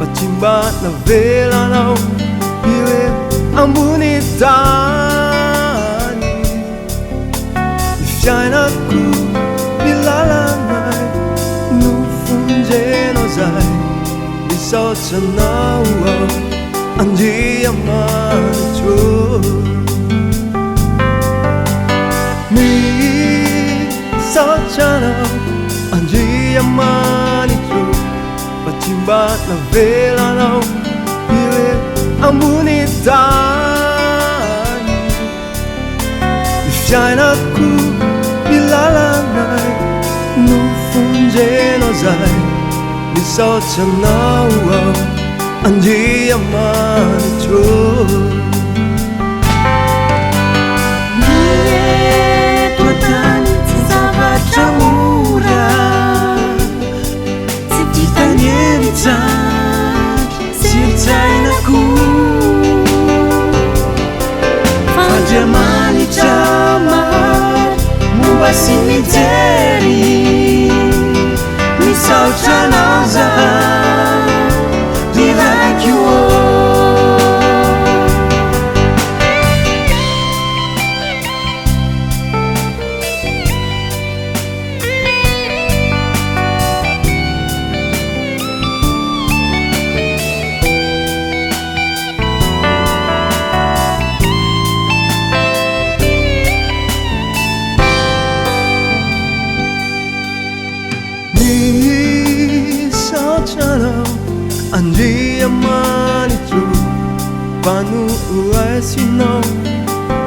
Pachimba na vela nao Iwe ambuni tani Ifyainaku nilalanay Nufunje no zay Misaotra Anao Andriamanitra Misaotra Anao Andriamanitra Pachimba na vela nao Iwe ambuni tani Ifyainaku nilalanay Nufunje no zay Misaotra Anao Andriamanitra Eto antany tsy zavatra mora Tsy vitan'ny tsandry sy tsainako Fa Andriamanitra maro momba sy mijery Misaotra Anao zahay like you Misaotra Anao Andriamanitra panuuaisinao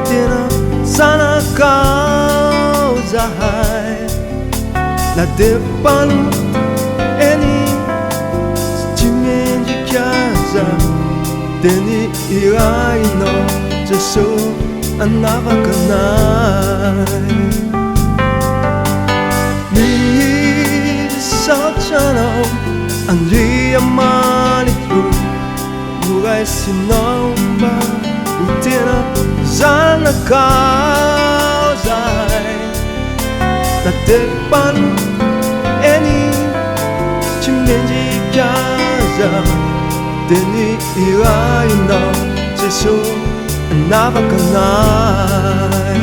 tena sanakao zahay na depanu eny tsy mendrika aza teny irainao Jesosy anavaka anay Misaotra Anao Andriamanitra muraisinao mba ho tena zanakao zahay na tepano eny tsy mendrika aza teny irainao Jesosy anavaka anay